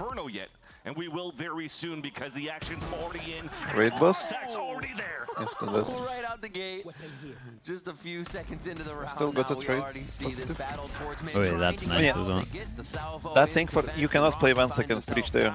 Inferno yet. And we will very soon because the action's already in. Raid boss? That's already there. Instant death. Right out the gate. Just a few seconds into the round. Still got now, a we trade. already see this Positive. battle towards mid. Oh yeah, that's nice as well. That thing for you cannot play 1 second breach there.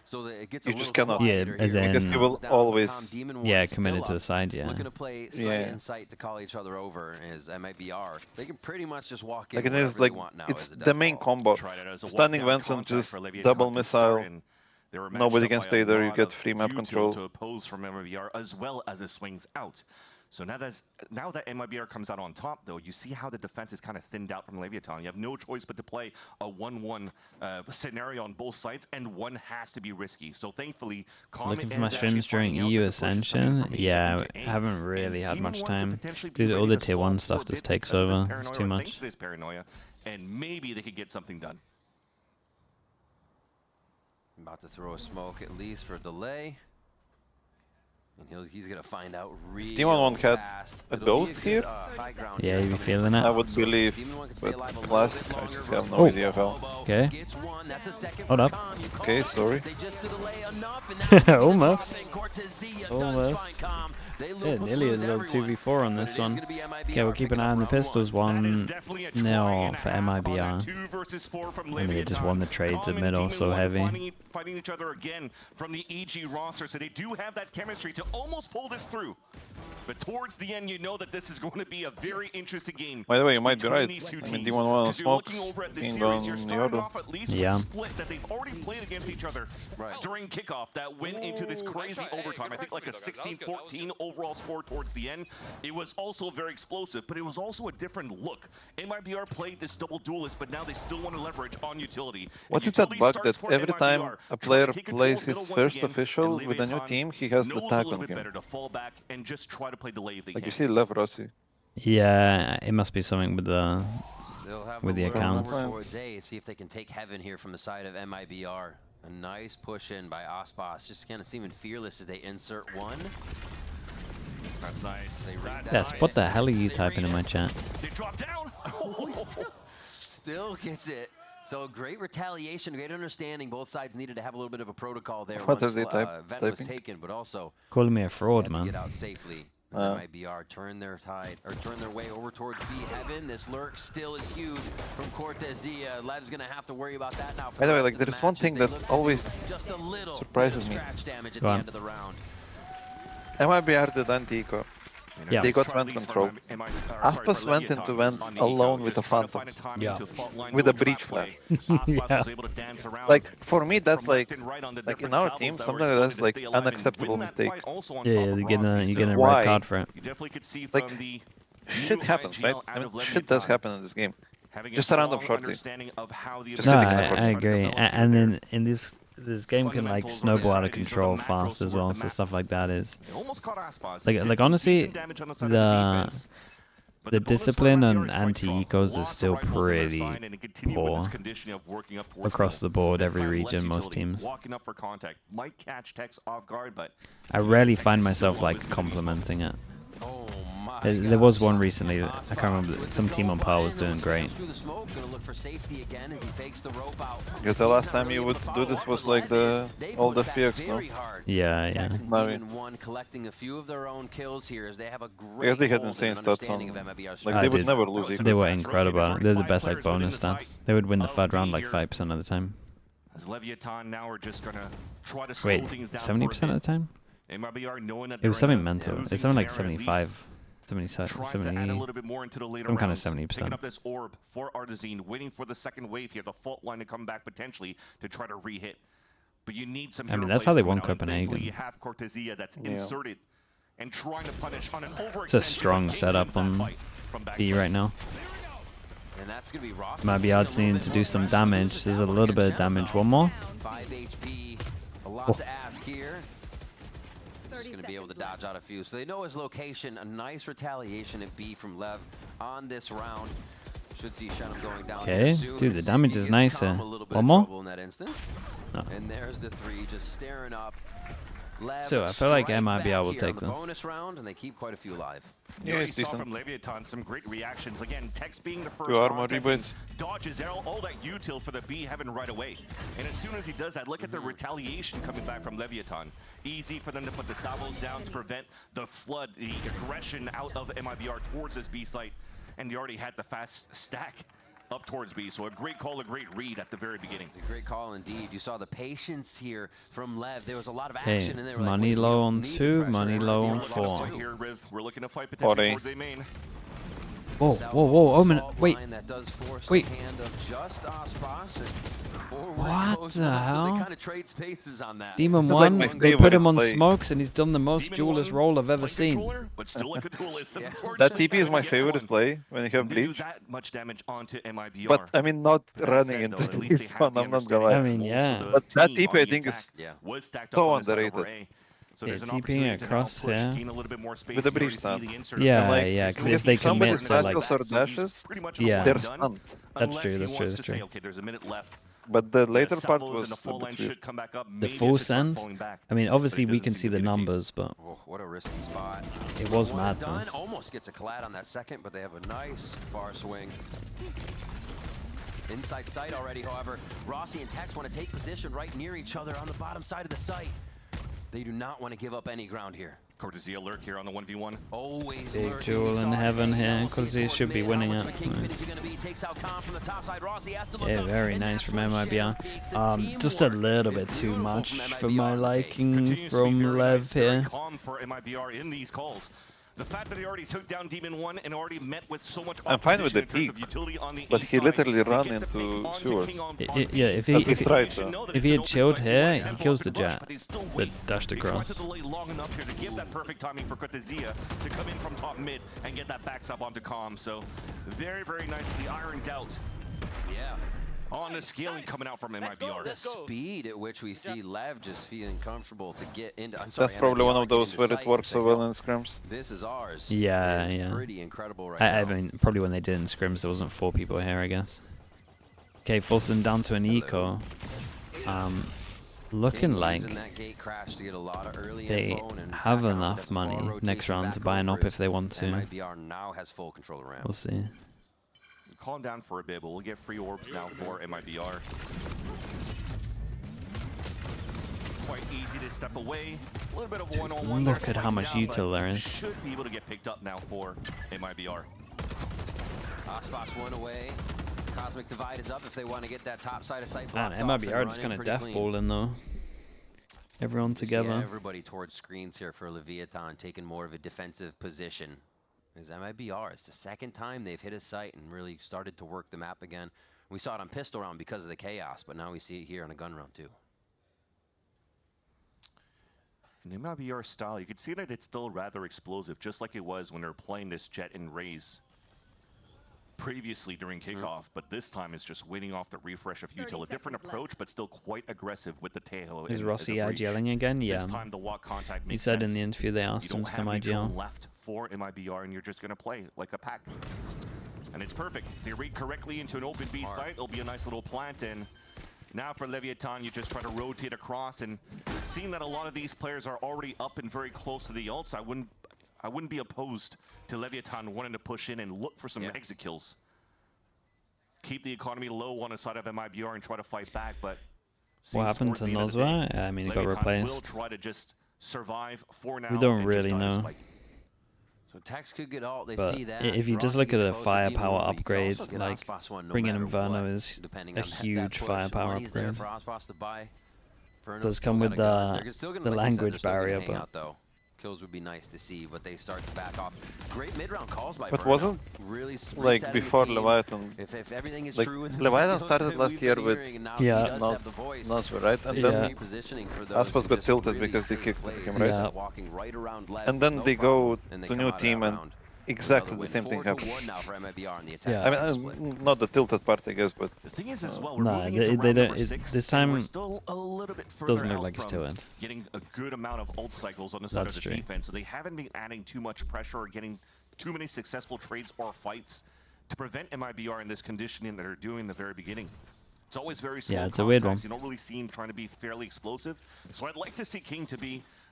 So that it gets You a just little cannot. Yeah, quieter as here. in- Because you will always Yeah, committed to the side, yeah. Looking to play sight and sight to call each other over is MIBR. They can pretty much just walk in Like it wherever is they like want now. it's as a the death main ball. combo. Tried it as a Standing walk-down vents and contact just for Leviathan double to start, missile. and they were matched Nobody up can by stay a there, you lot get of free map util control. to oppose from MIBR as well as it swings out. So now that MIBR comes out on top, though, you see how the defense is kind of thinned out from Leviathan. You have no choice but to play a 1-1 scenario on both sides, and one has to be risky. So thankfully, Looking for my streams during EU Ascension. Yeah, I haven't really had much time. Dude, all the tier 1 stuff just takes over. It's too much. Thanks to this paranoia, and maybe they could get something done. About to throw a smoke at least for a delay. And he's going to find out really Demon1 had fast. a It'll ghost be a good, here? high ground Yeah, here you be coming feeling in. it? I would believe, Demon one can stay but alive a little classic, bit I longer. just have no Oh. idea how. Okay. Gets one. That's a second Hold for up. Calm. You call Okay, it. sorry. They just delay enough, and that's gonna be the Almost. drop in. Cortesia does Almost. find Calm. They Yeah, lose nearly a little everyone, 2v4 on but this it is one. gonna be MIBR Okay, we'll keep an picking eye up on the round pistols. That is 1 definitely a try 0 and a for half on that MIBR. 2 versus 4 from I mean, they just Leviathan. won the trades at Calm and middle, so Demon1 heavy. fighting each other again from the EG roster, so they do have that chemistry to almost pull this through. But towards the end, you know that this is going to be a very interesting game. By the way, you might be between right. these two I mean, teams. Demon 1 on 'Cause you're smokes, looking over at the King series, you're on starting Yodo. off at least Yeah. with a split that they've already played against each other Right. during kickoff that went into this crazy shot. Hey, overtime. good I think like a pressure, though, guys. That was good. 16-14 overall score towards the end. It was also very explosive, but it was also a different look. MIBR played this double duelist, but now they still want to leverage on utility. What And is that utility bug starts that for every time MIBR. a Trying to player take control plays of his middle once first again, official and with a new Leviathan team, he has the knows a tag little on bit him? better to fall back and just try to play delay if they Like can. you see Lev Rossi. Yeah, it must be something with the... They'll have With the lure accounts. over towards A, see if they can take heaven here from the side of MIBR. A nice push in by Osbos, just kind of seeming fearless as they insert one. That's nice. They read That's Yes, nice. what the hell are you typing in my chat? They drop down. Still gets it. So great retaliation, great understanding. Both sides needed to have a little bit of a protocol there What once are they Vent was typing? taken, but also Calling me a had fraud, to man. get out safely. MIBR turn their tide or turn their way over towards B heaven. This lurk still is huge from Cortesia. Lev's gonna have to worry about that now. for By the way, rest like of there the is one matches. thing They that look to do always just a little surprises bit me. of scratch damage at Go the on. end of the round. MIBR did anti-eco. Yeah. They got vent control. Aspas went into vent alone with a Phantom. Yeah. With a breach flag. Yeah. Like, for me, that's like in our team, sometimes that's like unacceptable mistake. Yeah, you're getting a Why? red card for it. You definitely could see Like, from the Shit happens, right? I mean, shit does happen in this game. Just a random shorty. Just No, sitting in the I agree. And then in this game can like snowball out of control fast as well. So stuff like that is like honestly, the discipline on anti-ecos is still pretty poor across the board, every region, most teams. I rarely find myself like complimenting it. Oh my There was one recently, I can't remember, some team on par was doing great. Through the smoke, gonna look for safety again as he fakes the rope out. Because the last time you would do this was like all the FX, no? Yeah, yeah. Jackson Navi. Demon 1 collecting a few of their own kills here as they have a great Because they had hold insane and stats understanding on- of MIBR's like, I they would did. never lose equals. They were incredible. They're the best like bonus stats. They would win the third round like 5% of the time. As Leviathan now are just gonna try to slow Wait, things down 70% of the time? MIBR knowing that It was they're in something a mental. losing It's something like scenario, at least 75, 77, tries to add a 70. little bit more into the later I'm kinda rounds. 70%. Picking up this orb for Artizine, waiting for the second wave here, the fault line to come back potentially to try to re-hit. But you need some I mean, hero that's plays how they coming won out, and thankfully Copenhagen. You have Cortesia that's Yeah. inserted and trying to punish on an overextension. It's a strong but setup wins that on fight from B backside. right now. And that's gonna be Ross. Might be Artizine to do some damage. There's a little bit of damage. One more. 5 HP. A lot Oh. to ask here. Just going to be able to dodge out a few. So they know his location. A nice retaliation at B from Lev on this round. Should see Shenum going down Okay, here soon. dude, the As damage he is gets nice Calm there. a little bit One of more? trouble in that instance. No. And there's the 3 just staring up. LEV So I feel like strike MIBR back will here take on the this. bonus round, and they keep quite a few alive. You Yeah, already it's saw decent. from Leviathan some great reactions. Again, Tex being the first Two armor contact reboots. and dodges all that util for the B heaven right away. And as soon as he does that, look at the retaliation coming back from Leviathan. Easy for them to put the salvos down to prevent the flood, the aggression out of MIBR towards this B site. And you already had the fast stack up towards B. So a great call, a great read at the very beginning. A great call indeed. You saw the patience here from LEV. There was a lot of Okay, action, and they were money like, wait, low we on need the 2, pressure. money MIBR low on lost We're looking to 4. fight here, Riv. We're looking to fight potentially 40. towards A main. Whoa, Salvo whoa, whoa, Omen, fault wait. line that does force Wait. the hand of just Ospas, and forward What goes the one, So hell? they kind of trade spaces on that. Demon This is like 1, my they put favorite him on play. smokes and he's done the most Demon duelist one, roll I've ever like seen. controller, but still like a duelist. Yeah. That TP is my Unfortunately, favorite one. play when you have Didn't do Bleach. that much damage onto MIBR. But I mean, not That running said, though, into at least they Bleach have one, the I'm not gonna understanding lie. I mean, that yeah. most of the But that team TP on I the think is attack Yeah. was stacked so up on the side over underrated. A. So Yeah, there's an TPing opportunity to now across, push, yeah. gain a little bit more space. With the You already breach see now. the insert Yeah, of the like, yeah, there's because no if they somebody commit to cycles like, or back, so he's dashes, pretty much Yeah. one they're and done, stunned. That's unless true, he that's true, wants that's to say, true. okay, there's a minute left. But the later part salvos and the was a fall line bit weird. should come back up. the Maybe full have to start send, falling back. I mean, obviously it we doesn't can seem see to the be the case. numbers, but Oh, what a risky spot. it was One and madness. done. Almost gets a collide on that second, but they have a nice far swing. Inside sight already, however. Rossi and Tex want to take position right near each other on the bottom side of the site. They do not want to give up any ground here. Cortesia lurk here on the 1v1. Always Big lurking. jewel You in saw it heaven at here, A, now because see it he towards should be mid. winning How it. much of a kingpin Nice. is he gonna be? Takes out Khan from the top side. Rossi has to look Yeah, up, very and nice that's from when MIBR. Sharon peaks. The Just a teamwork little is bit too beautiful much from for MIBR my on the take. liking Continues to be from very Lev nice, very here. calm for MIBR in these calls. The fact that they already took down Demon 1 and already met with so much I'm fine with the opposition in terms of peak, utility on the but A he side, literally they ran get the into pick onto sewers. King on Yeah, if he At least if, tried should to. know that if it's he an had open chilled site, here, they he want kills the tempo up jet but they still that wait. dashed They try across. to delay long enough here to give that perfect timing for Cortesia to come in from top mid and get that backstab onto Calm. So very, very nicely ironed out Yeah. on the scaling coming out from MIBR. The speed at which we see Lev just feeling comfortable to get into. I'm sorry, That's probably one MIBR of get those into where sight it and works say, so well "No, in scrims. This is ours." Yeah, It is yeah. pretty incredible right I now. mean, probably when they did in scrims, there wasn't 4 people here, I guess. Okay, forcing down to an eco. Looking King like using that gate crash to get a lot of early they info and have attack on enough with the money far next rotation round to back buy an over op as if they want to. MIBR now has full control of ramp. We'll see. Calm down for a bit, but we'll get free orbs now for MIBR. Quite easy to step away. A little bit of one-on-one. Look there, at how spikes much down, util but there is. Should be able to get picked up now for MIBR. Ospas one away. Cosmic Divide is up if they want to get that top side of sight Man, blocked off and MIBR just running kind of pretty death clean. balling though. Everyone You see together. everybody towards screens here for Leviathan, taking more of a defensive position. As MIBR, it's the second time they've hit a site and really started to work the map again. We saw it on pistol round because of the chaos, but now we see it here on a gun round too. In MIBR style, you can see that it's still rather explosive, just like it was when they were playing this Jet and Raze previously during kickoff, but this time it's just waiting off the refresh of util. A different approach, but still quite aggressive with the Tejo. Is and Rossi the breach. IGLing again? Yeah. This time the walk contact He makes said sense. in the interview they You asked him don't to have come neutral IGL. left for MIBR, and you're just going to play like a pack. And it's perfect. They read correctly into an open B site. It'll be a nice little plant, and now for Leviathan, you just try to rotate across, and seeing that a lot of these players are already up and very close to the ults, I wouldn't be opposed to Leviathan wanting to push in and look for some exit kills. Keep the economy low on the side of MIBR and try to fight back, but What happened to Nozwa? I mean, he got Leviathan will replaced. try to just survive for now. We don't and just really die to know. spike. So Tex could get alt, they But see that. if you just Rossi look at gets a closer, firepower Demon, but you could upgrade, also get like Ospas one no bringing matter Inferno what, is depending a on that huge push. firepower Money's there upgrade. for Ospas to buy. Inferno Does still come got with a gun. the- They're still gonna, the like you said, language they're still gonna barrier, hang but- out, though. Kills would be nice to see, but they start to back off. Great mid-round calls by But Inferno. wasn't, really like, resetting the before team. Leviathan, If everything is like, true in the Leviathan videos started that last we've year been with hearing, and now Yeah. he does not have the voice. Nosfer, right? And Yeah. then Repositioning for those Aspas in got just tilted really because they safe kicked plays. him, right? He's Yeah. walking right around left and then with they no go problem, and they to come new out of team that and round. exactly Another the win. same thing 4-1 happens. now for MIBR on the attack. I side mean, split. not the tilted part, I guess, but The thing is, as well, we're Nah, moving they- into they round don't- number it- 6, this and we're time still a little bit further doesn't look out like it's from to it. getting a good amount of ult cycles on the side That's of the true. defense, so they haven't been adding too much pressure or getting too many successful trades or fights to prevent MIBR in this conditioning that they're doing in the very beginning. It's always very slow Yeah, it's a weird contacts. one. You don't really see him trying to be fairly explosive. So I'd like to see King to be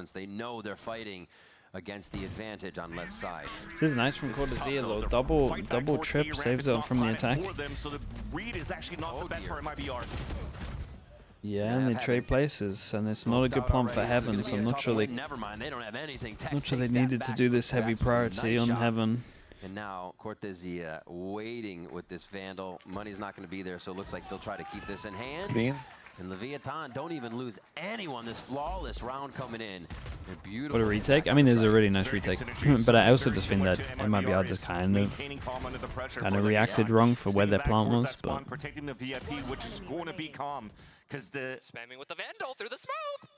since they know they're fighting against the advantage on left side. This is nice from Cortezia though. Double trip saves it from the attack. So the read is actually not the best for MIBR. Yeah, and they trade places, and it's not a good plan for Heaven, so I'm not sure they. Never mind, they don't have anything. Not sure they needed to do this heavy priority on Heaven. And now Cortesia waiting with this Vandal. Money's not going to be there, so it looks like they'll try to keep this in hand. Clean. And Leviathan don't even lose anyone. This flawless round coming in. Beautiful. What a retake. I mean, it was a really nice retake. But I also just think that MIBR just kind of reacted wrong for where their plant was. But protecting the VIP, which is going to be calm, because the spamming with the Vandal through the smoke.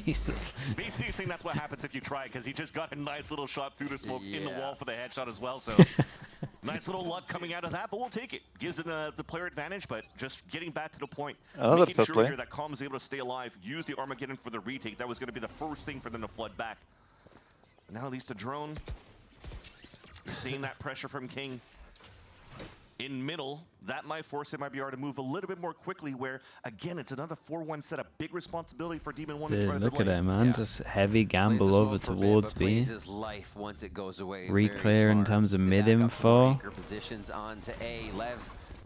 Jesus. Basically saying that's what happens if you try, because he just got a nice little shot through the smoke in the wall for the headshot as well. So nice little luck coming out of that, but we'll take it. Gives it the player advantage, but just getting back to the point. Making sure here that Calm is able to stay alive, use the Armageddon for the retake. That was going to be the first thing for them to flood back. Now at least a drone. You're seeing that pressure from King. In middle, that might force MIBR to move a little bit more quickly, where, again, it's another 4-1 setup. Big responsibility for Demon 1 to try to look at it, man. Just heavy gamble over towards B. Reclear in terms of mid info. Positions on to A. Lev,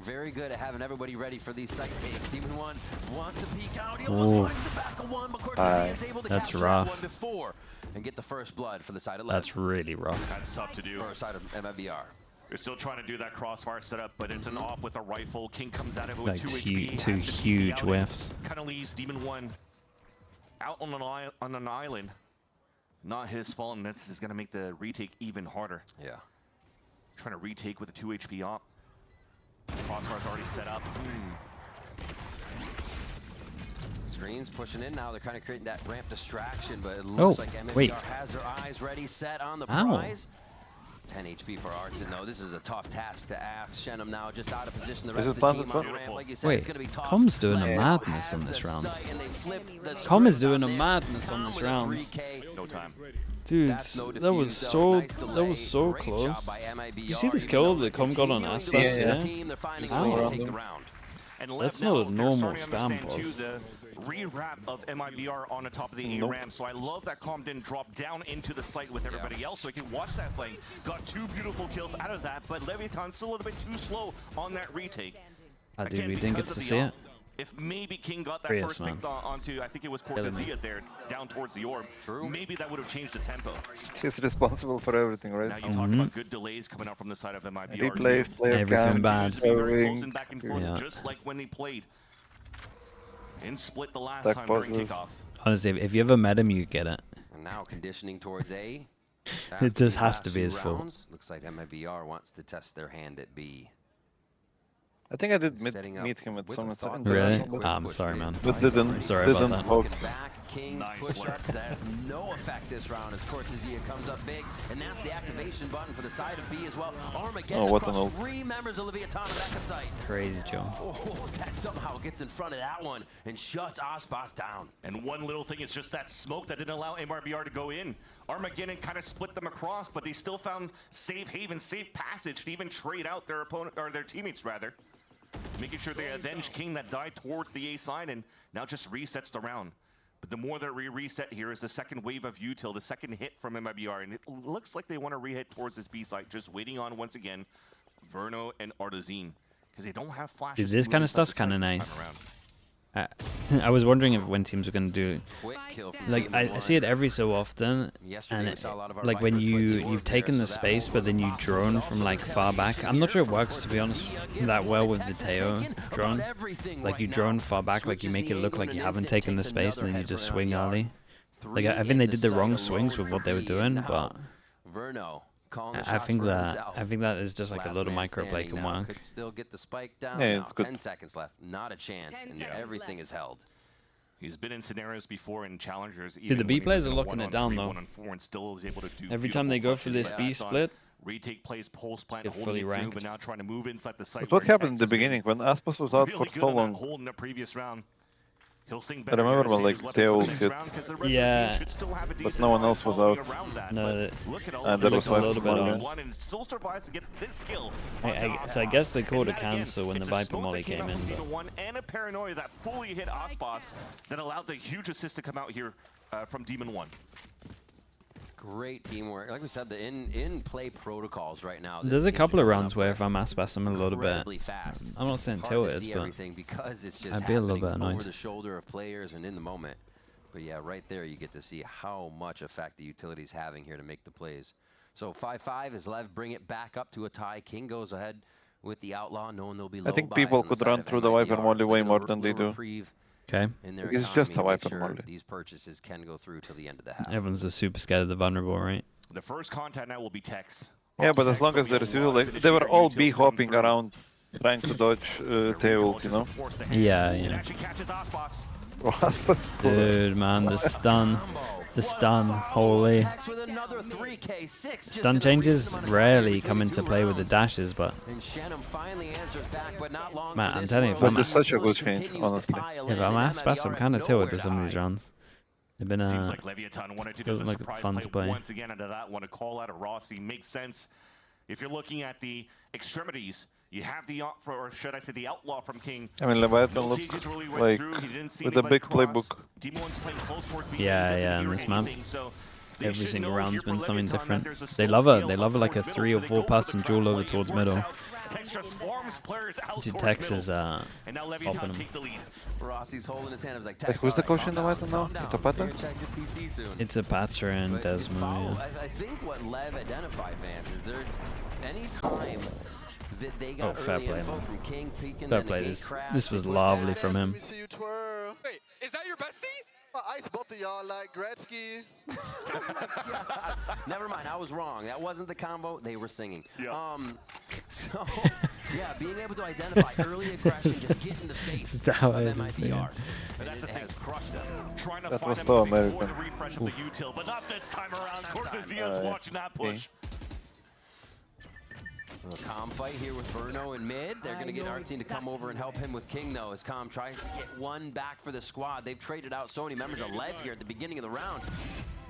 very good at having everybody ready for these site takes. Demon 1 wants to peek out. He almost finds the back of one, but Cortesia is able to capture that one before and get the first blood for the side of Lev. That's really rough. That's tough to do. Or side of MIBR. They're still trying to do that crossfire setup, but it's an op with a rifle. King comes at it with Like 2 HP. two huge whiffs. Kind of leaves Demon 1 out on an island. Not his fault, and this is going to make the retake even harder. Yeah. Trying to retake with a 2 HP op. Crossfire's already set up. Screens pushing in now. They're kind of creating that ramp distraction, but it looks like MIBR has their eyes ready, set on the prize. 10 HP for Artson, though. This is a tough task to ask. Shenum now just out of position. The rest of the team on the ramp, like you said, it's going to be tough. Com's doing a madness on this round. Com is doing a madness on this round. No time. Dude, that was so close. You see this kill that Com got on Aspas? That's not a normal spam boss. Re-wrap of MIBR on the top of the A ramp, so I love that Calm didn't drop down into the site with everybody else, so he can watch that play. Got 2 beautiful kills out of that, but Leviathan's still a little bit too slow on that retake. I do, we didn't get to see it. If maybe King got that first pick onto, I think it was Cortesia there, down towards the orb, maybe that would have changed the tempo. He's responsible for everything, right? Now you talk about good delays coming out from the side of MIBR. Replays, player everything bad. Very close and back and forth, just like when they played in Split the last time during kickoff. Honestly, if you ever met him, you get it. And now conditioning towards A. It just has to be his fault. Looks like MIBR wants to test their hand at B. I think I did meet him at some point. Really? I'm sorry, man. But didn't. Sorry about that. Looking back, King's push-up has no effect this round as Cortesia comes up big, and that's the activation button for the side of B as well. Armageddon across 3 members of Leviathan back to site. Crazy, Joe. Oh, that somehow gets in front of that one and shuts Aspas down. And one little thing is just that smoke that didn't allow MIBR to go in. Armageddon kind of split them across, but they still found safe haven, safe passage to even trade out their opponent, or their teammates rather. Making sure they avenge King that died towards the A side and now just resets the round. But the more that we reset here is the second wave of util, the second hit from MIBR, and it looks like they want to re-hit towards this B site, just waiting on, once again, Verno and Artazine, because they don't have flashes. Dude, this kind of stuff's kind of nice. I was wondering if when teams are going to do, like I see it every so often, and like when you've taken the space but then you drone from like far back. I'm not sure it works, to be honest, that well with the Teo drone. Like you drone far back, like you make it look like you haven't taken the space and then you just swing early. Like I think they did the wrong swings with what they were doing, but I think that is just like a little microplay can work. Could still get the spike down. Yeah, it's good. 10 seconds left. Not a chance. And everything is held. He's been in scenarios before in challengers. Dude, the B players are locking it down though. And still is able to do every time they go for this B split, retake plays pulse plant, get fully ranked. but now trying to move inside the site. But what happened in the beginning when Aspas was out for so long? Holding the previous round. He'll think I remember when like Teo hit, yeah, but no one else was out. No, and that was a little bit out. So I guess they called a cancel when the Viper Molly came in. But. And a paranoia that fully hit Aspas that allowed the huge assist to come out here from Demon 1. Great teamwork. Like we said, the in-play protocols right now. There's a couple of rounds where if I'm Aspas, I'm a little bit fast. I'm not saying tilted, but because it's just I'd be a little bit annoyed. over the shoulder of players and in the moment. But yeah, right there you get to see how much effect the utility's having here to make the plays. So 5-5 as LEV bring it back up to a tie. King goes ahead with the Outlaw, knowing they'll be low. I think people could run through the Viper Molly way more than they do. Okay. It's just a Viper Molly. These purchases can go through till the end of the half. Everyone's just super scared of the vulnerable, right? The first contact now will be Tex. Yeah, but as long as there is usually they were all B hopping around, trying to dodge tail ult, you know. Yeah, It yeah. actually catches Aspas. Dude, man, the stun, holy. Stun changes rarely come into play with the dashes, but man, I'm telling you, But it's such a good change, honestly. if I'm Aspas, I'm kind of tilted with some of these rounds. They've been Seems like Leviathan wanted to do the surprise fun to play. once again into that one. A call out of Rossi makes sense. If you're looking at the extremities, you have the or should I say the Outlaw from King. I mean, Leviathan looks like with a big playbook. Yeah, in this map. Every single round's been something different. They love it. They love it like a 3 or 4 person duel over towards middle. Tex is popping him. Rossi's holding his hand. Like, who's the coach in the Leviathan now? Tapata? It's a Patra and Desmo. Yeah. I think what Lev identified, Vance, is there any time that they got fair early play, info man. from King peeking, Fair then play. the gate crash, This was they push lovely back. from him. Wait, is that your bestie? I ice both of y'all like Gretzky. Never mind, I was wrong. That wasn't the combo. They were singing. Yeah. So, yeah, being able to identify early aggression, just get in the face That's how of it is, MIBR. yeah. But that's the thing. Crushed them. Trying to That find was them so before American. the refresh of the util, but not this time around. Cortesia's watching that push. A calm fight here with Verno in mid. They're going to get Artsine to come over and help him with King, though, as Calm tries to get one back for the squad. They've traded out so many members of LEV here at the beginning of the round.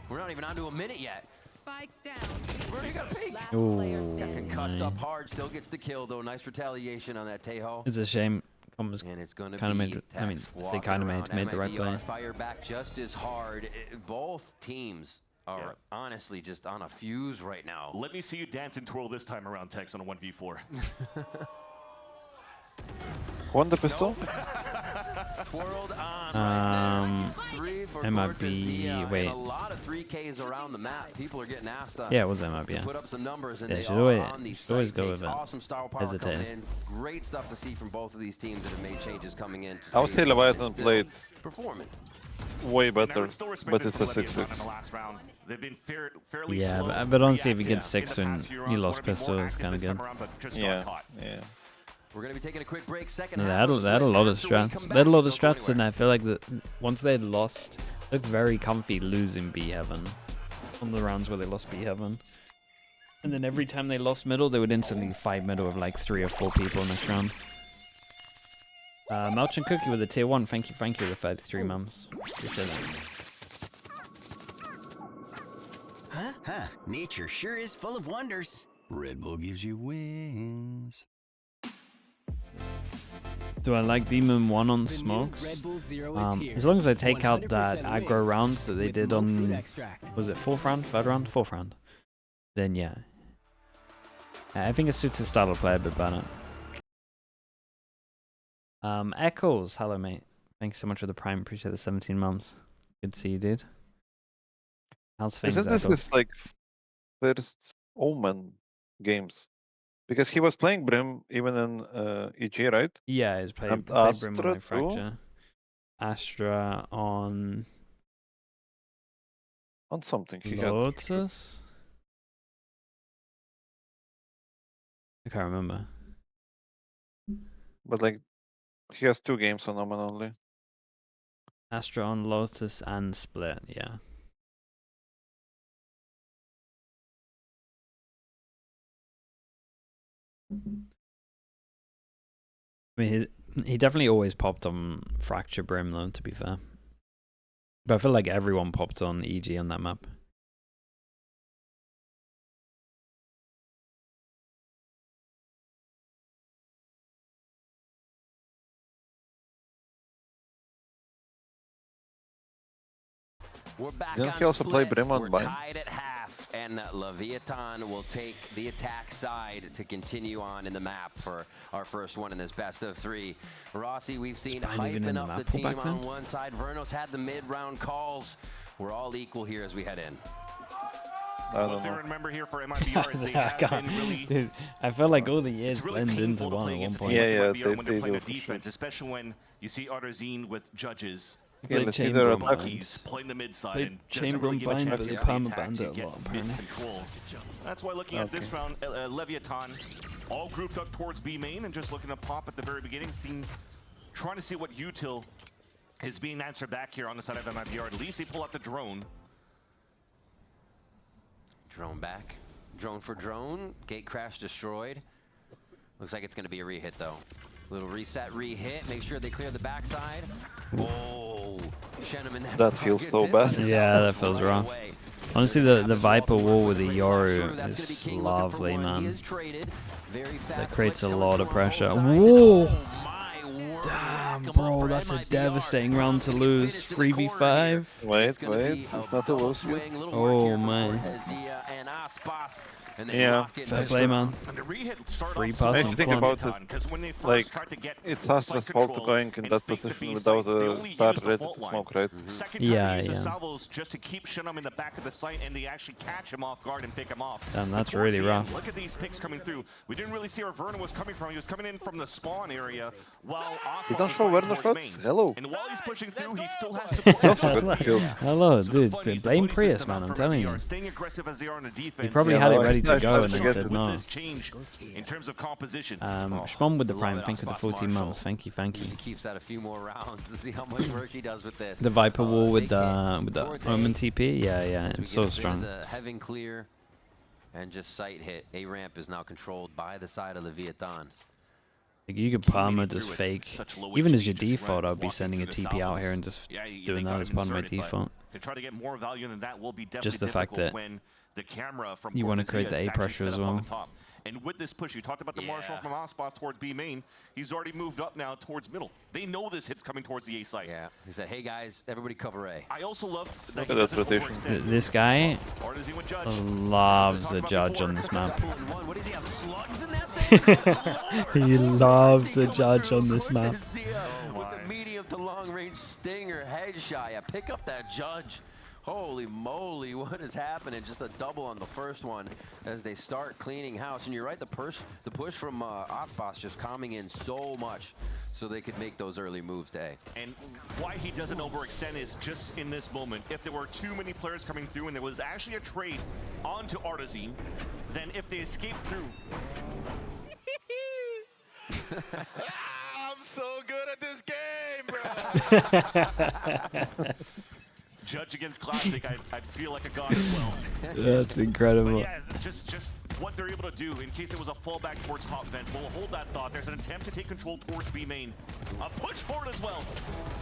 We're not even on to a minute yet. Spike down. Verno got a peek. Ooh, Got concussed man. up hard, still gets the kill, though. Nice retaliation on that Tejo. It's a shame. Combo's And it's going to kind of be made. I mean, Tex they walking kind of around. made the right play. MIBR fire back just as hard. Both teams are honestly just on a fuse right now. Let me see you dance and twirl this time around, Tex, on a 1v4. Won the pistol? Twirled on right there. 3 for MIB, Cortesia, wait. and a lot of 3Ks around the map. People are getting asked Yeah, it was MIB. to Yeah. put up some numbers, and Yeah, they should are always- on these should always site go takes. with it. Awesome star power Hesitate. coming in. Great stuff to see from both of these teams that have made changes coming in. I would say Leviathan and still played performing. way And I better, would still respect but this it's a from Leviathan in 6-6. the last round. They've been fairly Yeah, slow, but honestly, if you reactive get 6 in the when past few you rounds. lost Wanna be more pistol, it's active kind of this time good. around, but just got Yeah, caught. yeah. We're going to be taking a quick break. Second No, half. they had a lot of After we come strats. back, They had a lot of don't go strats, and anywhere. I feel like once they'd lost, they looked very comfy losing B Heaven on the rounds where they lost B Heaven. And then every time they lost middle, they would instantly fight middle with like 3 or 4 people next round. Melchin Cookie with a tier 1. Thank you for the 33 mums. Appreciate it. Huh. Nature sure is full of wonders. Red Bull gives you wings. Do I like Demon 1 on smokes? As long as I take out that aggro rounds that they did on, was it 4th round, 3rd round, 4th round? Then yeah. I think it suits his style of play a bit better. Echoes, hello mate. Thanks so much for the prime, appreciate the 17 months. Good to see you, dude. How's things, Isn't this Echoes? his like first Omen games? Because he was playing Brim even in EG, right? Yeah, he's played And Brim on Astra like too? Fracture. Astra on On something he had. Lotus? I can't remember. But like, he has 2 games on Omen only. Astra on Lotus and Split, yeah. I mean, he definitely always popped on Fracture Brim, though, to be fair. But I feel like everyone popped on EG on that map. We're back Didn't on he also play Split. Brim on We're Bind? tied at half, and Leviathan will take the attack side to continue on in the map for our first one in this best of 3. Rossi, we've seen Bind even in hyping the up map the pool team back on then? one side. Verno's had the mid-round calls. We're all equal here as we head in. I What don't they know. remember here for MIBR is they I have can't- been really... Dude, I felt like all the years It's really blend into painful to one play at one against a point. team Yeah, like yeah, MIBR when they they're playing do a for sure. defense, especially when you see Arzine with judges. Okay, Played let's see Chamber their on attack. Monkeys playing the mid side Played and doesn't Chamber really on give a Bind, chance but to they get the perma attack banned to it a get lot, mid apparently. control. That's why looking at this round, Leviathan all grouped up towards B main and just looking to pop at the very beginning, trying to see what util is being answered back here on the side of MIBR. At least they pull out the drone. Drone back. Drone for drone. Gate crash destroyed. Looks like it's going to be a re-hit, though. Little reset, re-hit. Make sure they clear the backside. Oh, Shenneman. That feels so bad. Yeah, that feels rough. Honestly, the Viper wall with the Yoru is lovely, man. That creates a lot of pressure. Whoa! Damn, bro, that's a devastating round to lose. 3v5. Wait, it's not a lose yet. Oh, man. Yeah. Fair play, man. Free pass If on you think front. about it, like, it's Astra's fault to going in that position without a star ready to smoke, right? Yeah, yeah. salvos just to keep Shinam in the back of the site, and they actually catch him off guard and pick him off. Damn, that's Towards really the end, rough. Look at these picks coming through. We didn't really see where Vernon was coming from. He was coming in from the spawn area, while You Osmos don't was show fighting Werner towards shots? main. Hello. And while he's pushing through, he still has to That's a good skill. Hello, So dude. the bunnies, Blame the bunny Prius, system man. out I'm from telling you. MIBR, staying aggressive as they are on the defense. He probably Yeah, had it no, ready it's to nice go to and then get said it. no. This change in terms of composition. Schmom with the prime. Thank you for the 14 months. Thank you, thank you. He keeps that a few more rounds to see how much work he does with this. The Viper wall with Big the hit. Omen TP. Yeah, yeah. As we It's get so a bit of strong. The heaven clear and just sight hit. A ramp is now controlled by the side of Leviathan. Like, you could Palmer just fake. Even as your default, I'd be sending a TP out here and just doing that as part of my default. To try to get more value than that will be definitely Just the fact difficult that when the camera from you wanna Cortezia create the is A actually pressure set as up on well. the top. And with this push, you talked about the Marshall from Ospas towards B main. He's already moved up now towards middle. They know this hit's coming towards the A site. Yeah, he said, hey guys, everybody cover A. I also love that Look at that rotation. This guy Or does he with Judge? loves a judge on this map. What did he have, slugs in that thing? He loves a judge on this map. With the medium to long range stinger headshot. Yeah, pick up that judge. Holy moly, what is happening? Just a double on the first one as they start cleaning house. And you're right, the push from Ospas just calming in so much so they could make those early moves to A. And why he doesn't overextend is just in this moment. If there were too many players coming through and there was actually a trade onto Artazine, then if they escaped through... I'm so good at this game, bro. Judge against Classic, I'd feel like a god as well. That's incredible. But yeah, just what they're able to do in case it was a fallback towards top vent. We'll hold that thought. There's an attempt to take control towards B main. A push forward as well.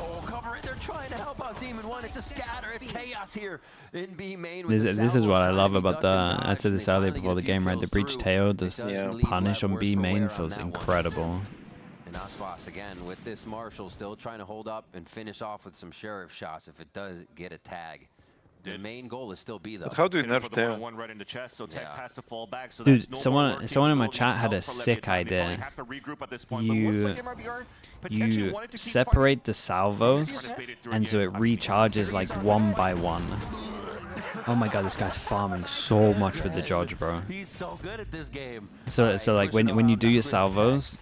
Oh, cover it. They're trying to help out Demon 1. It's a scatter. It's chaos here in B main. This is what I love about the. I said this earlier before the game, right? The breach tail, this punish on B main feels incredible. And Ospas again with this Marshall still trying to hold up and finish off with some sheriff shots if it does get a tag. The main goal is still B though. But how do you nerf the tail? one right in the chest, so Tex has to fall back. So Dude, that's no someone more in my capability chat had a for sick Leviathan. They probably idea. have to regroup at this point, but looks like MIBR potentially You wanted to keep separate the salvos, fighting. and so it recharges like one by one. Oh my god, this guy's farming so much with the Judge, bro. He's so good at this game. So like when you do your salvos,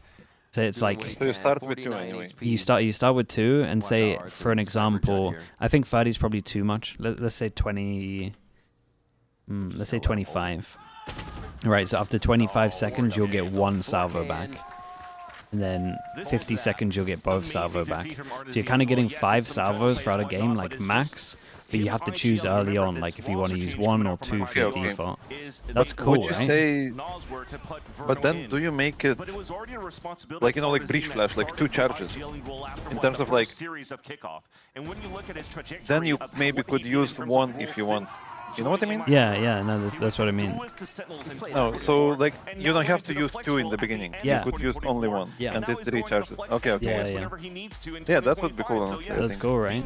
say it's like So you start with 2 anyway. you start with 2 and say, for an example, I think 30 is probably too much. Let's say 20. Let's say 25. Right, so after 25 seconds you'll get 1 salvo back. And then 50 seconds you'll get both salvo back. So you're kind of getting 5 salvos throughout a game, like max. But you have to choose early on, like if you want to use 1 or 2 for your default. That's cool, Would you right? say, but then do you make it, like, you know, like breach flash, like 2 charges? In terms of like, then you maybe could use 1 if you want. You know what I mean? Yeah, no, that's what I mean. No, so like, you don't have to use 2 in the beginning. Yeah. You could use only 1, Yeah. and it recharges. Okay, okay. Yeah. Yeah, that would be cool, honestly, I That's think. cool, right?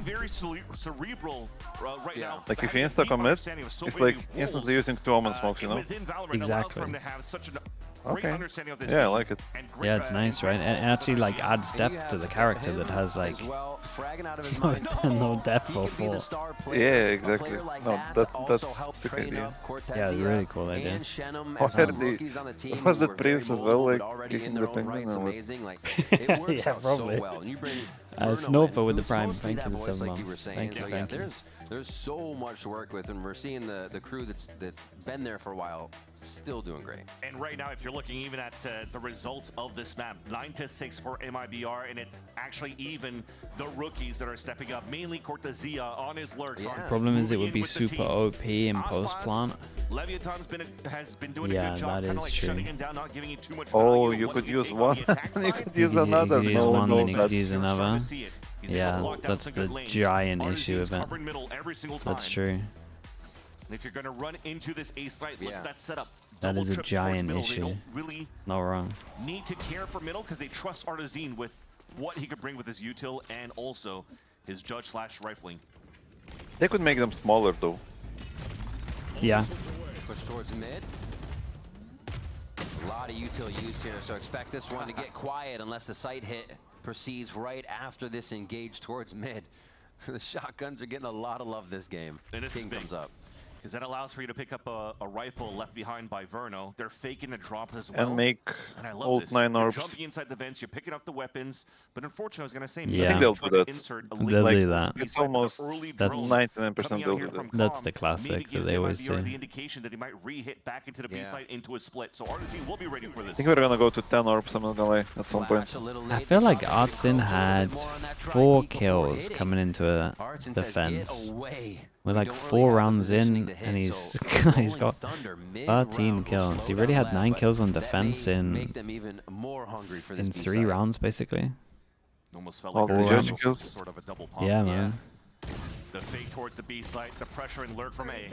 Like, if you insta-commit, it's like instantly using 2 Omen smokes, you know? Exactly. great Okay. understanding of this Yeah, I game. like it. And great, Yeah, it's nice, right? And it actually like adds And you depth have to the character him that has like as well, fragging out of his no, mind. no depth He or could be the thought. star player. Yeah, A exactly. player like No, that also that's helped sick train idea. up Cortezia Yeah, it's a really cool idea. and Shenum Oh, as two had the- rookies on the team was who that were very Previous as well, moldable, like, but already in kicking their the own thing rights or what? amazing. Like it works Yeah, out probably. so well. And you bring Bruno Snoper in, with the who's Prime. supposed to be Thank you that for voice, 7 like you were months. saying. Thank you, So yeah, thank you. there's so much to work with, and we're seeing the crew that's been there for a while still doing great. And right now, if you're looking even at the results of this map, 9-6 for MIBR, and it's actually even the rookies that are stepping up, mainly Cortezia on his lurks. Yeah. On Problem is it moving would in be with the super team. OP in Aspas, post plant. Leviathan's has been doing a Yeah, good job, that kind of is like true. shutting him down, not giving it too much Oh, value. you What could do you use take on one. the attack You side? could use You another. could use No, one, no, then you could that's use You're starting another. to see it. He's able Yeah, to lock down that's some the good lanes. giant issue Artisan's of it. covering middle every single time. That's true. And if you're going to run into this A site, look Yeah. at that setup. That Double is a trip towards giant middle. They issue. don't really Not wrong. need to care for middle because they trust Artisan with what he could bring with his util and also his judge slash rifling. They could make them smaller though. Yeah. Push towards mid. A lot of util use here, so expect this one to get quiet unless the site hit proceeds right after this engage towards mid. The shotguns are getting a lot of love this game. And this King is big. comes up. Because that allows for you to pick up a rifle left behind by Verno. They're faking the drop as well. And make And I love old this. 9 You're orbs. jumping inside the vents, you're picking up the weapons, but unfortunately, I was going to say, Yeah. maybe I think they'll try do to that. insert a They'll link do towards that. B It's side with the almost early That's drone 99% coming out they'll here do from that. That's Comm. the classic Maybe that gives they always MIBR do. the indication that he might re-hit back into the B Yeah. side into a split. So Artisan will be ready for I this. think we're gonna go to 10 orbs, I'm not gonna lie, at some point. Flash a little I late. feel They like probably Artsin encroach a little had bit more on that 4 tri-peak before kills hitting. coming into a Artsin defense. says, "Get away." We're We like don't really 4 have the rounds positioning in, to hit, and he's so he's Rolling got Thunder 13 mid-round will kills. slow He already down had Lev, 9 but kills on that defense may in make them even more hungry for this 3 B-side. rounds, basically. Almost felt All like the a judge double- kills. sort of a double pump. Yeah, man. The fake towards the B site, the pressure and lurk from A.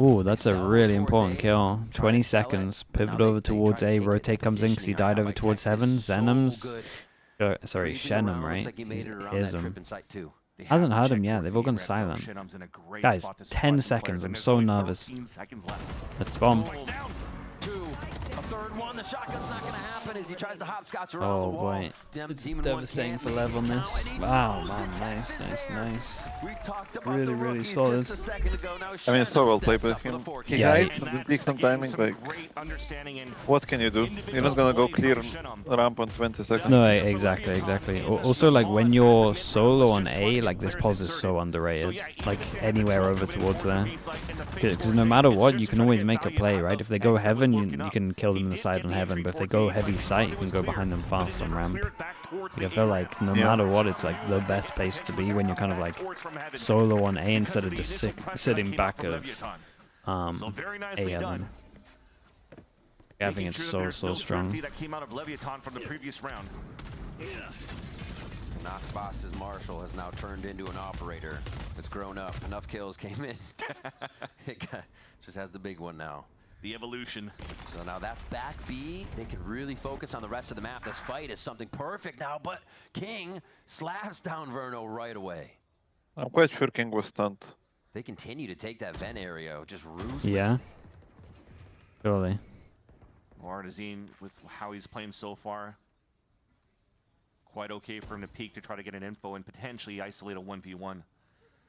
Ooh, that's a Sell really towards important A, kill. try 20 to sell it, seconds. but now Pivot they over try towards to A. take it. Rotate comes in because he Positioning died right over by towards Texas Heaven. is so Zenoms. good. Sorry, Creeping around, Shenum, looks right? like he made it around Hears that him. trip in sight too. They Hasn't have to heard check him yet. towards They've the all gone A-ramp, though. silent. Shenum's in a great Guys, spot to 10 surprise some players, seconds. and I'm there's so only nervous. 13 seconds left. Let's bomb. Boys down. Two, a third one. The shotgun's not going to happen as he tries to hopscotch around Oh the wall. boy. It's Demon devastating can't for make Lev it on count, this. and he Wow, knows the man. Nice, Texas nice, there. nice. We talked about Really, the really rookies solid. just a second ago. Now I mean, it's so Shenum well played steps by up with a him. 4K. He Yeah, hides And and that's takes some again, timing, some like, great understanding and what can you do? You're not gonna go clear ramp on 20 seconds. No, exactly, exactly. Also, like, when you're solo on A, like, this pause is so underrated. Like, anywhere over towards there. Because no matter what, you can always make a play, right? If they go Heaven, you can kill them in the side on Heaven. But if they go heavy site, you can go behind them fast on ramp. Like, I feel like no matter what, it's like the best place to be when you're kind of like solo on A instead of just sitting back of A Heaven. I think it's so strong. That came out of Leviathan from the previous round. Nasbas's Marshall has now turned into an operator. It's grown up. Enough kills came in. Just has the big one now. The evolution. So now that's back B. They can really focus on the rest of the map. This fight is something perfect now, but King slaps down Verno right away. I'm quite sure King was stunned. They continue to take that vent area just ruthlessly. Yeah. Surely. Artisan, with how he's playing so far, quite okay for him to peek to try to get an info and potentially isolate a 1v1.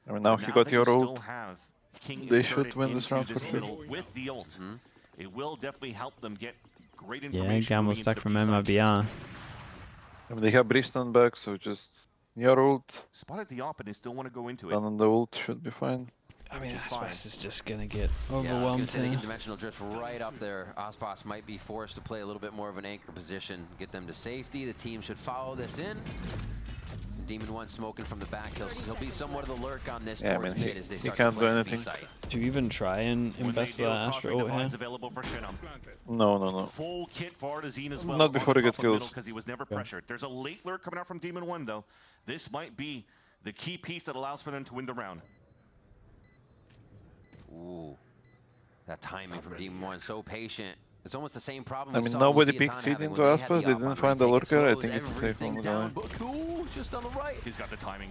I mean, now he got that your you ult. still have King They inserted should win this into round for sure. middle with the ult. It will definitely help them get great information. Yeah, Gamble moving into stack the from B-side. MIBR. I mean, they have Briston back, so just your ult, Spotted the op and they still want to go into it. and then the ult should be fine. I mean, Which is fine. Aspas is just gonna get Yeah, I was overwhelmed gonna say they here. get dimensional drift right up there. Aspas might be forced to play a little bit more of an anchor position, get them to safety. The team should follow this in. Demon 1 smoking from the back. He'll be somewhat of the lurk on this Yeah, I towards mean, mid as they he start can't to do play the anything. B-side. Do you even try and When they invest do, that Cosmic Astro ult here? Divine's available for Shenum. No. Full kit for Artisan as well. Not before he gets kills. Because he was never pressured. There's a late lurk coming out from Demon 1 though. This might be the key piece that allows for them to win the round. Ooh, that timing from Demon 1, so patient. It's almost the same problem. I we mean, saw nobody Leviathan peeks feet having into when they had Aspas, the they op didn't on find the retake. It lurker, I slows think it's a safe everything one, down, guy. but cool, just on the right. He's got the timing.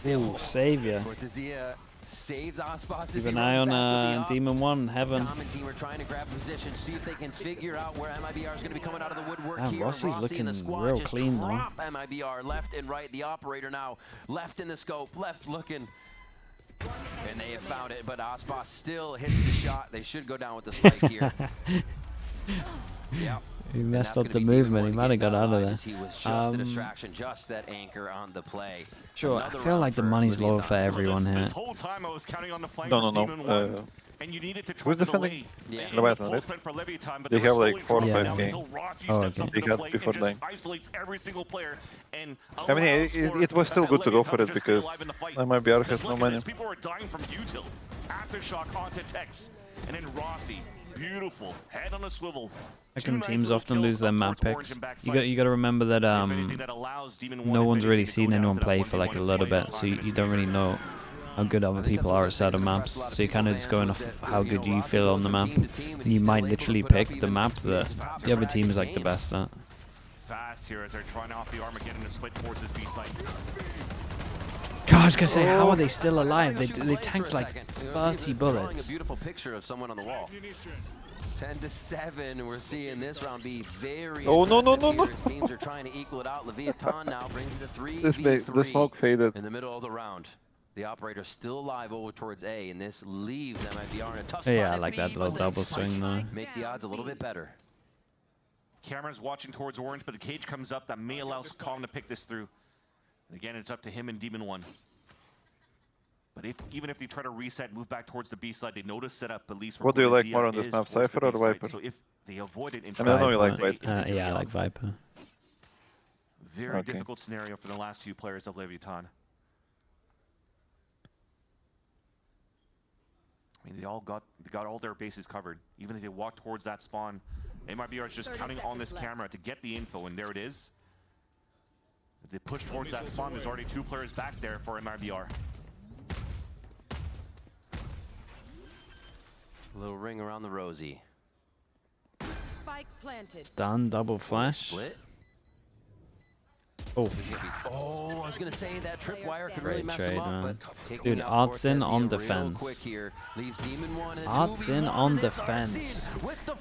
Ooh, savior. Cortezia Saves Ospas. Keep an eye on Demon 1, Heaven. Common team are trying to grab position, see if they can figure out where MIBR is going to be coming out of the woodwork here. Rossi's Rossi and the looking squad real just clean though. drop MIBR left and right. The operator now left in the scope, left looking. And they have found it, but Ospas still hits the shot. They should go down with the spike here. Yeah. He messed up the movement. He might have got out of there. He was just a distraction, just that anchor on the play. Sure, I feel like the money's low for everyone here. This whole time I was counting on the flank No. and you needed to Who's try to defending? Yeah. Leviathan, right? They have like 4 or 5 games. Oh, okay. They got before lane. Isolates every single player and I mean, it was still good to go for it because MIBR has no money. People were dying from util. Aftershock onto Tex. And then Rossi. Beautiful. Head on a swivel. Second teams often lose their map picks. You got to remember that no one's really seen anyone play for like a little bit, so you don't really know how good other people are at certain maps. So you're kind of just going off of how good you feel on the map. And you might literally pick the map that the other team is like the best at. Fast here as they're trying off the Armageddon to split towards his B site. God, I was gonna say, how are they still alive? They tanked like 30 bullets. A beautiful picture of someone on the wall. 10-7. We're seeing this round be very. Oh no. Teams are trying to equal it out. Leviathan now brings it to 3 The smoke faded. in the middle of the round. The operator still alive over towards A, and this leaves MIBR in a tough spot. Yeah, I like that little double swing there. Make the odds a little bit better. Camera's watching towards orange, but the cage comes up. That may allow Kong to pick this through. And again, it's up to him and Demon 1. But even if they try to reset, move back towards the B side, they know to set up at least. What do you like more on this map, Cypher or Viper? So if they avoid it, I know you like Viper. Yeah, I like Viper. Very difficult scenario for the last 2 players of Leviathan. I mean, they got all their bases covered. Even if they walk towards that spawn, MIBR is just counting on this camera to get the info, and there it is. If they push towards that spawn, there's already 2 players back there for MIBR. A little ring around the rosy. Spike planted. Stun, double flash. Split. Oh. Oh, I was gonna say that tripwire could really mess trade, him up, man. but Dude, Art's in on defense. Art's in on defense.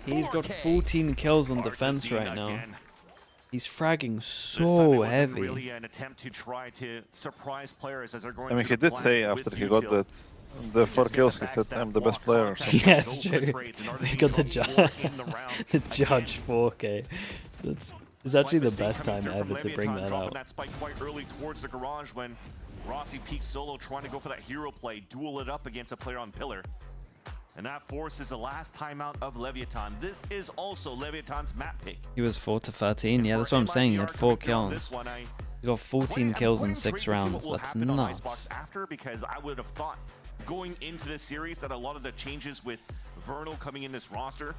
He's got 14 kills on defense right now. He's fragging so heavy. Really an attempt to try to surprise players as they're going. I mean, he did say after he got the 4 kills, he said, "I'm the best player." Yeah, it's true. He got the judge 4K. It's actually the best time ever to bring that out. That spike quite early towards the garage when Rossi peeks solo, trying to go for that hero play, duel it up against a player on pillar. And that forces the last timeout of Leviathan. This is also Leviathan's map pick. He was 4-13. Yeah, that's what I'm saying. He had 4 kills. He got 14 kills in 6 rounds. That's nuts. After, because I would have thought going into this series that a lot of the changes with Vernal coming in this roster,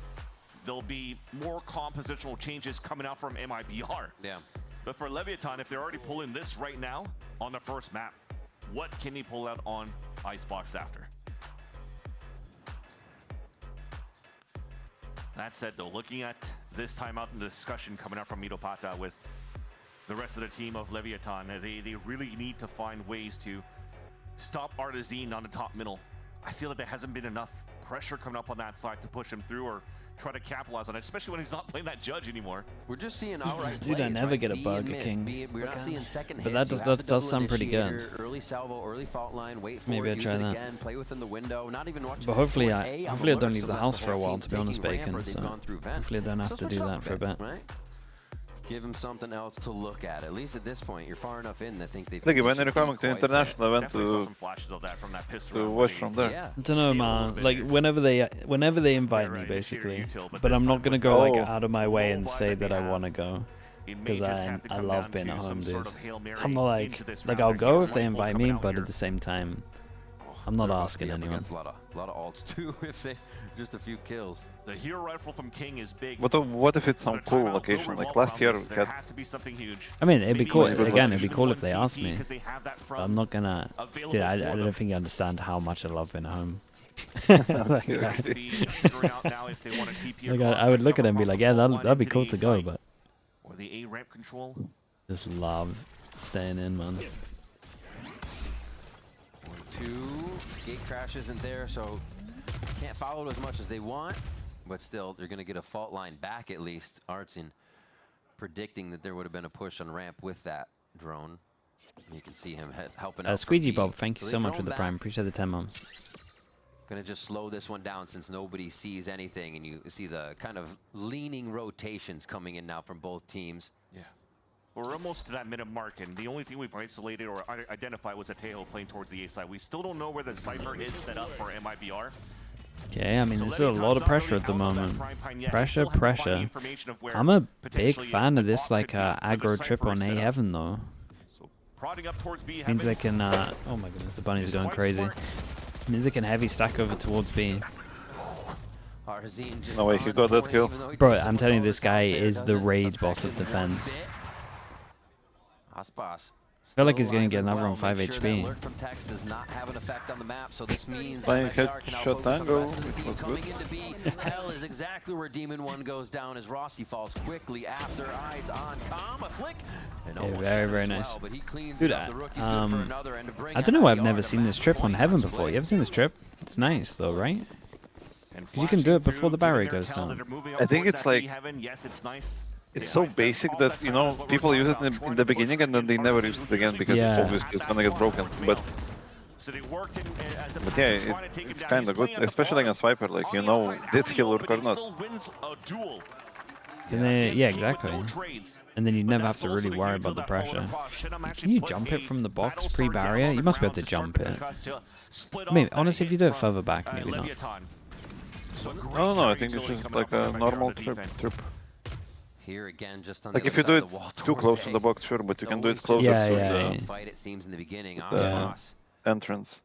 there'll be more compositional changes coming out from MIBR. Yeah. But for Leviathan, if they're already pulling this right now on the first map, what can he pull out on Icebox after? That said, though, looking at this timeout and the discussion coming out from Mitopata with the rest of the team of Leviathan, they really need to find ways to stop Artazine on the top middle. I feel like there hasn't been enough pressure coming up on that side to push him through or try to capitalize on it, especially when he's not playing that judge anymore. We're just seeing outright Dude, plays, I never get a Burger King. We're not seeing second but hits. that does sound pretty good. Early salvo, early fault line, wait for Maybe it, I'll try use it that. again, play within the window, not even watch. But hopefully I don't alert, leave so the that's house the for a whole while, team to be honest, taking ramp, Bacon. or they've So gone through vent. hopefully I don't have to do switch that off for a bit. Right? Give him something else to look at. At least at this point, you're far enough in. I think they've. Like when they're coming to international event to watch from there. Yeah. I don't know, man. Like whenever they invite me, basically. But I'm not gonna go like out of my way and say that I want to go, because I love being at home, dude. I'm not like I'll go if they invite me, but at the same time, I'm not asking anyone. A lot of alts too. If they just a few kills. The hero rifle from King is big. What if it's some cool location? Like last year we had. I mean, it'd be cool. Again, it'd be cool if they asked me. But I'm not gonna. Dude, I don't think you understand how much I love being at home. Like, I would look at it and be like, yeah, that'd be cool to go, but or the A ramp control. Just love staying in, man. 2, gate crash isn't there, so can't follow it as much as they want, but still, they're gonna get a fault line back at least. Artsin predicting that there would have been a push on ramp with that drone. You can see him helping out. Squeegee Bob, thank you so much for the prime. Appreciate the 10 months. Gonna just slow this one down since nobody sees anything, and you see the kind of leaning rotations coming in now from both teams. Yeah. We're almost to that minute mark, and the only thing we've isolated or identified was a Tejo playing towards the A side. We still don't know where the Cypher is set up for MIBR. Okay, I mean, there's still a lot of pressure at the moment. Pressure. I'm a big fan of this, like, aggro trip on A Heaven, though. Means they can, oh my goodness, the bunnies are going crazy. Means they can heavy stack over towards B. No way, he got that kill. Bro, I'm telling you, this guy is the raid boss of defense. I feel like he's going to get another on 5 HP. Flying headshot tango, it was good. Hell is exactly where Demon 1 goes down as Rossi falls quickly after eyes on Calm. A flick. Yeah, very, very nice. Dude, I don't know why I've never seen this trip on Heaven before. You ever seen this trip? It's nice though, right? Because you can do it before the barrier goes down. I think it's like... It's so basic that, you know, people use it in the beginning and then they never use it again because it's obviously it's gonna get broken. But yeah, it's kind of good, especially against Viper. Like, you know, did he lurk or not? Yeah, exactly. And then you never have to really worry about the pressure. Can you jump it from the box pre-barrier? You must be able to jump it. Maybe, honestly, if you do it further back, maybe not. No, I think it's just like a normal trip. Here again, just on like if you do it too close to the box, sure, but you can do it closer to the fight. It seems in the beginning, entrance.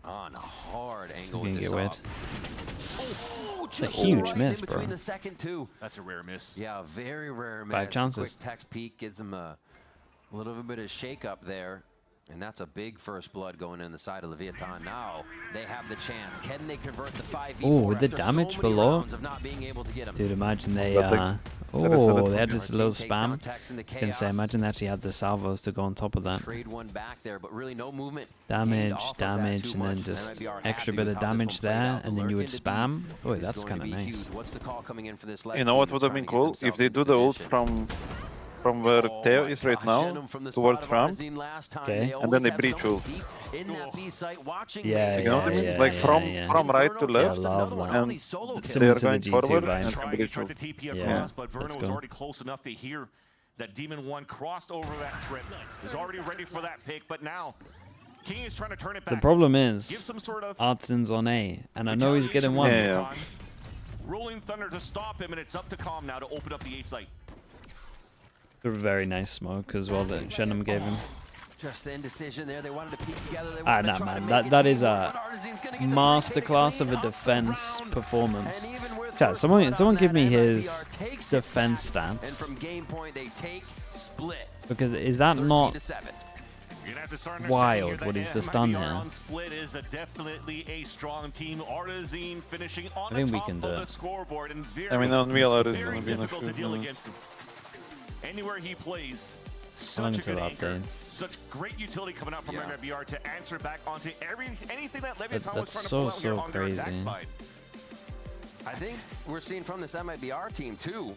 On a hard angle. Gonna get wet. It's a huge miss, bro. The second two. That's a rare miss. Yeah, very rare miss. 5 chances. Quick text peek gives him a little bit of shake up there. And that's a big first blood going in the side of Leviathan. Now they have the chance. Can they convert the 5v4? Oh, with the damage below? Dude, imagine they, they had just a little spam. I was gonna say, imagine they actually had the salvos to go on top of that. Trade one back there, but really no movement. Damage, and then just extra bit of damage there, and then you would spam. Oh, that's kind of nice. What's the call coming in for this? You know what would have been cool? If they do the ult from where Teo is right now, towards ramp, okay, and then they breach ult. Yeah, you know what I mean? Like from right to left, and they are going forward and breach ult. Yeah, but Verno was already close enough to hear that Demon 1 crossed over that trip. He's already ready for that pick, but now King is trying to turn it back. The problem is, Artsin's on A, and I know he's getting one. Yeah. Rolling Thunder to stop him, and it's up to Calm now to open up the A site. A very nice smoke as well that Shenum gave him. Just the indecision there. They wanted to peek together. Nah, man, that is a masterclass of a defense performance. Yeah, someone give me his defense stats. Because is that not wild what he's just done here? I think we can do it. I mean, Unreal Art is going to be an issue. Anywhere he plays, such great utility coming out from MIBR to answer back onto anything that Leviathan was trying to pull out so here on their crazy. attack side. I think we're seeing from this MIBR team too.